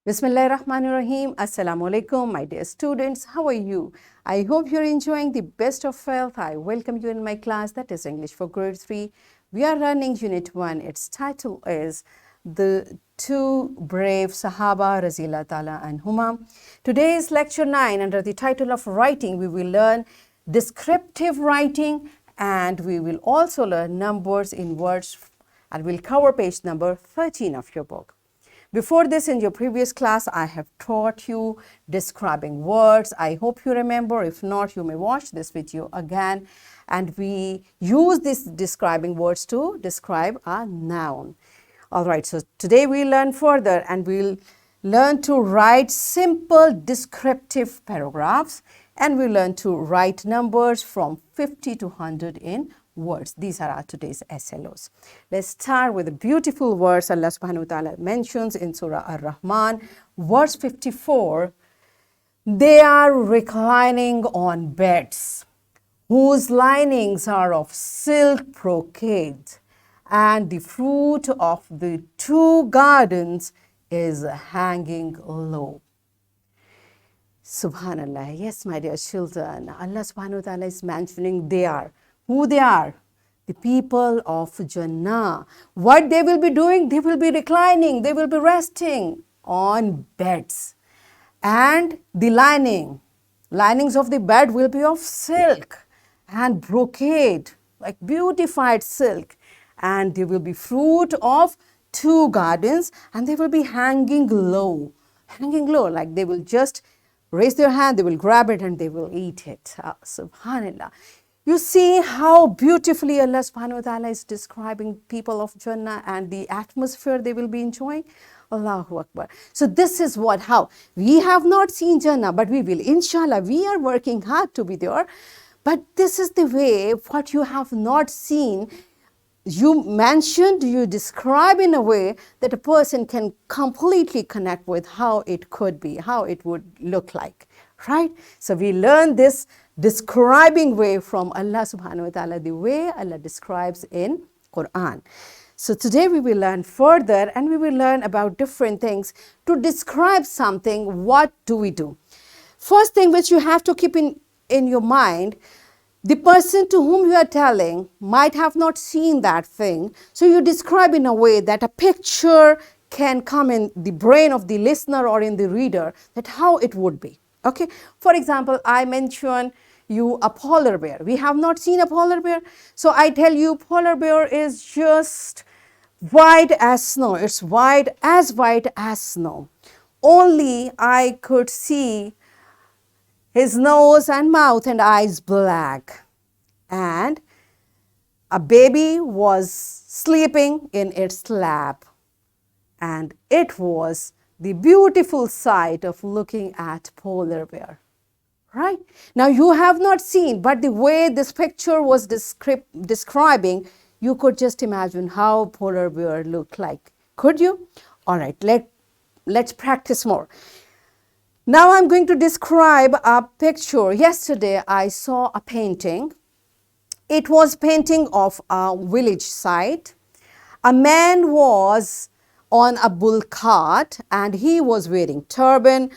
Bismillahirrahmanirrahim. Assalamu alaikum, my dear students. How are you? I hope you're enjoying the best of health. I welcome you in my class, that is English for grade 3. We are running Unit 1. Its title is The Two Brave Sahaba Razila Ta'ala Anhuma. Today's lecture 9, under the title of writing, we will learn descriptive writing and we will also learn numbers in words, and we'll cover page number 13 of your book. Before this, in your previous class, I have taught you describing words. I hope you remember. If not, you may watch this video again. And we use these describing words to describe a noun. All right, so today we'll learn further and we'll learn to write simple descriptive paragraphs, and we'll learn to write numbers from 50 to 100 in words. These are our today's SLOs. Let's start with the beautiful verse Allah subhanahu wa ta'ala mentions in Surah Ar-Rahman, verse 54. They are reclining on beds whose linings are of silk brocade, and the fruit of the two gardens is hanging low. Subhanallah. Yes, my dear children, Allah subhanahu wa ta'ala is mentioning they are. Who they are? The people of Jannah. What they will be doing? They will be reclining, they will be resting on beds. And the linings of the bed will be of silk and brocade, like beautified silk. And there will be fruit of two gardens, and they will be hanging low, like they will just raise their hand, they will grab it and they will eat it. Subhanallah. You see how beautifully Allah subhanahu wa ta'ala is describing people of Jannah and the atmosphere they will be enjoying. Allahu Akbar. So this is how we have not seen Jannah, but we will, inshallah. We are working hard to be there. But this is the way what you have not seen. You mentioned, you describe in a way that a person can completely connect with how it could be, how it would look like, right? So we learn this describing way from Allah subhanahu wa ta'ala, the way Allah describes in Quran. So today we will learn further and we will learn about different things. To describe something, what do we do? First thing which you have to keep in your mind, the person to whom you are telling might have not seen that thing. So you describe in a way that a picture can come in the brain of the listener or in the reader, that how it would be. Okay. For example, I mention you a polar bear. We have not seen a polar bear. So I tell you polar bear is just white as snow. It's white as snow. Only I could see his nose and mouth and eyes black. And a baby was sleeping in its lap. And it was the beautiful sight of looking at polar bear. Right? Now you have not seen, but the way this picture was describing, you could just imagine how polar bear looked like. Could you? All right, let's practice more. Now I'm going to describe a picture. Yesterday I saw a painting. It was painting of a village site. A man was on a bull cart and he was wearing turban.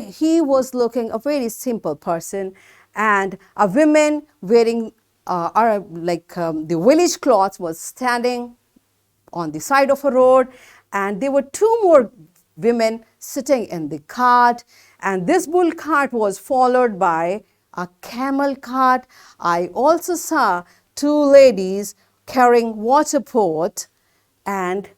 He was looking a very simple person, and a woman wearing the village cloths was standing on the side of a road, and there were two more women sitting in the cart, and this bull cart was followed by a camel cart. I also saw two ladies carrying water pot, and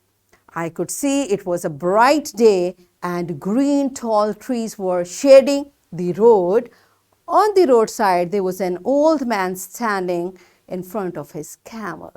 I could see it was a bright day and green tall trees were shading the road. On the roadside, there was an old man standing in front of his camel.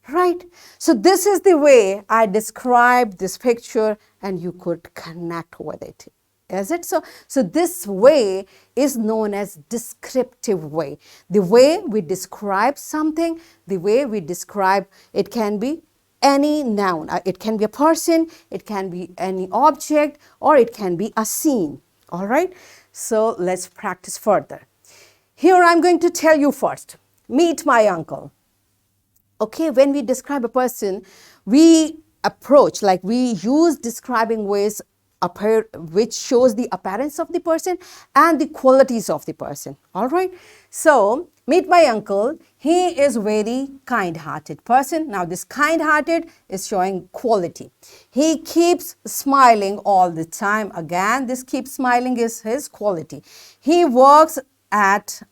Right? So this is the way I described this picture and you could connect with it. Is it so? So this way is known as descriptive way. The way we describe something, the way we describe, it can be any noun. It can be a person, it can be any object, or it can be a scene. All right? So let's practice further. Here I'm going to tell you first. Meet my uncle. Okay, when we describe a person, we approach, like we use describing ways which shows the appearance of the person and the qualities of the person. All right. So meet my uncle. He is very kind-hearted person. Now this kind-hearted is showing quality. He keeps smiling all the time. Again, this keep smiling is his quality. He works as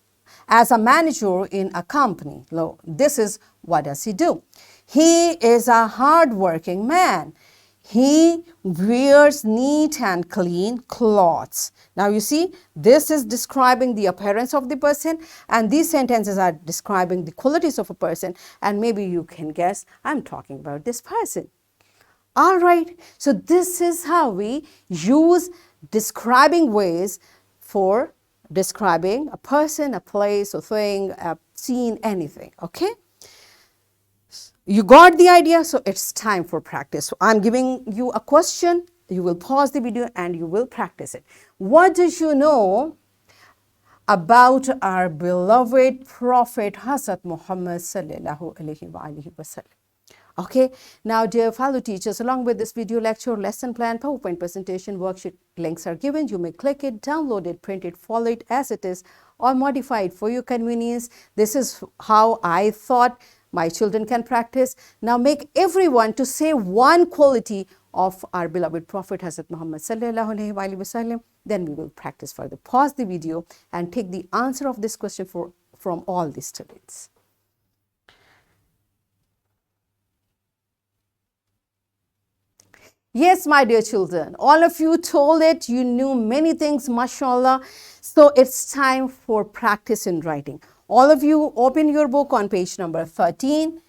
a manager in a company. This is what does he do? He is a hard-working man. He wears neat and clean clothes. Now you see, this is describing the appearance of the person, and these sentences are describing the qualities of a person, and maybe you can guess I'm talking about this person. All right, so this is how we use describing ways for describing a person, a place, a thing, a scene, anything, okay? You got the idea, so it's time for practice. So I'm giving you a question. You will pause the video and you will practice it. What do you know about our beloved Prophet Hazrat Muhammad sallallahu alaihi wasallam? Okay, now dear fellow teachers, along with this video lecture, lesson plan, PowerPoint presentation, worksheet links are given. You may click it, download it, print it, follow it as it is, or modify it for your convenience. This is how I thought my children can practice. Now make everyone to say one quality of our beloved Prophet Hazrat Muhammad sallallahu alaihi wasallam. Then we will practice further. Pause the video and take the answer of this question from all the students. Yes, my dear children, all of you told it, you knew many things, mashallah. So it's time for practice in writing. All of you open your book on page number 13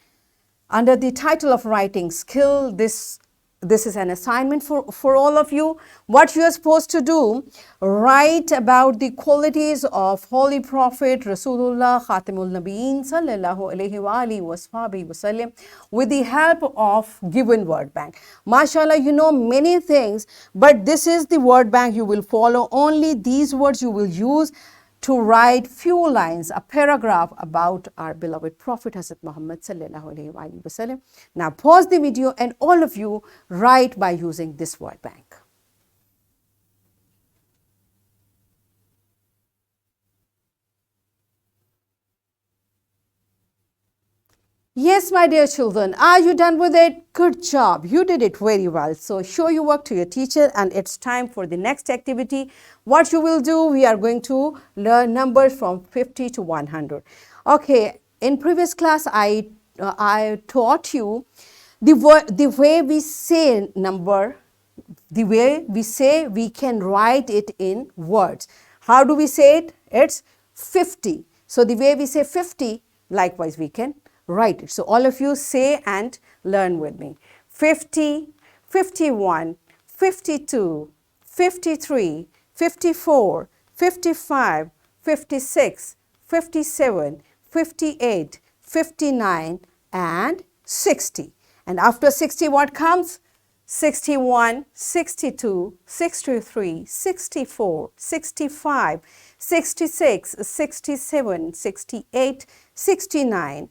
under the title of writing skill. This is an assignment for all of you. What you are supposed to do, write about the qualities of Holy Prophet Rasulullah Khatimul Nabiyyin sallallahu alaihi wa alihi wasallam with the help of given word bank. Mashallah, you know many things, but this is the word bank you will follow. Only these words you will use to write few lines, a paragraph about our beloved Prophet Hazrat Muhammad sallallahu alaihi wasallam. Now pause the video and all of you write by using this word bank. Yes, my dear children, are you done with it? Good job. You did it very well. So show your work to your teacher and it's time for the next activity. What you will do, we are going to learn numbers from 50 to 100. Okay, in previous class, I taught you the way we say number, the way we say we can write it in words. How do we say it? It's 50. So the way we say 50, likewise we can write it. So all of you say and learn with me. 50, 51, 52, 53, 54, 55, 56, 57, 58, 59 and 60. And after 60 what comes? 61, 62, 63, 64, 65, 66, 67, 68, 69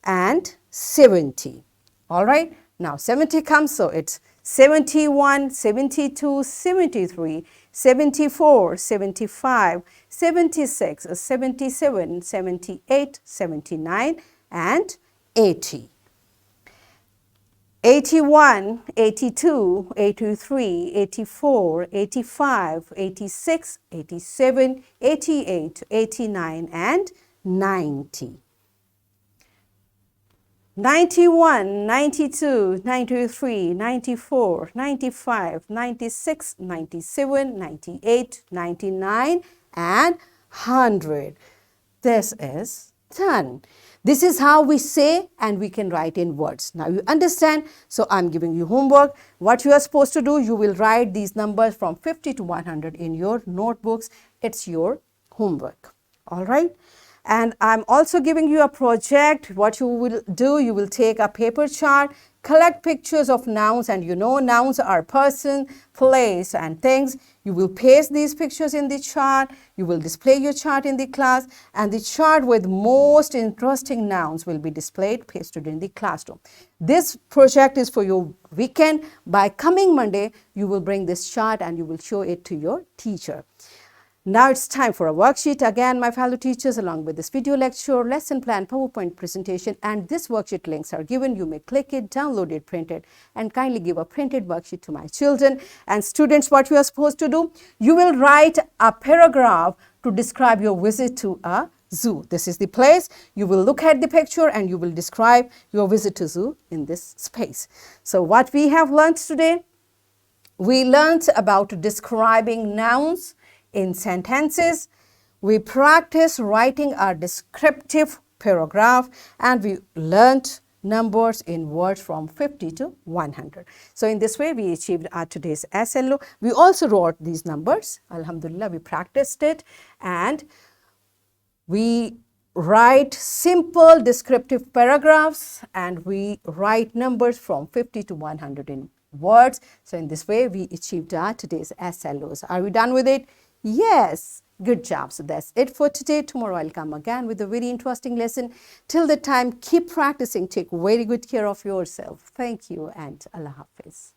and 70. All right. Now 70 comes, so it's 71, 72, 73, 74, 75, 76, 77, 78, 79 and 80. 81, 82, 83, 84, 85, 86, 87, 88, 89 and 90. 91, 92, 93, 94, 95, 96, 97, 98, 99 and 100. This is done. This is how we say and we can write in words. Now you understand. So I'm giving you homework. What you are supposed to do, you will write these numbers from 50 to 100 in your notebooks. It's your homework. All right. And I'm also giving you a project. What you will do, you will take a paper chart, collect pictures of nouns, and you know nouns are person, place, and things. You will paste these pictures in the chart. You will display your chart in the class, and the chart with most interesting nouns will be displayed, pasted in the classroom. This project is for your weekend. By coming Monday, you will bring this chart and you will show it to your teacher. Now it's time for a worksheet. Again, my fellow teachers, along with this video lecture, lesson plan, PowerPoint presentation, and this worksheet links are given. You may click it, download it, print it, and kindly give a printed worksheet to my children. And students, what you are supposed to do? You will write a paragraph to describe your visit to a zoo. This is the place. You will look at the picture and you will describe your visit to zoo in this space. So what we have learned today? We learned about describing nouns in sentences. We practiced writing a descriptive paragraph, and we learned numbers in words from 50 to 100. So in this way, we achieved our today's SLO. We also wrote these numbers. Alhamdulillah, we practiced it, and we write simple descriptive paragraphs, and we write numbers from 50 to 100 in words. So in this way, we achieved our today's SLOs. Are we done with it? Yes. Good job. So that's it for today. Tomorrow I'll come again with a very interesting lesson. Till the time, keep practicing. Take very good care of yourself. Thank you and Allah Hafiz.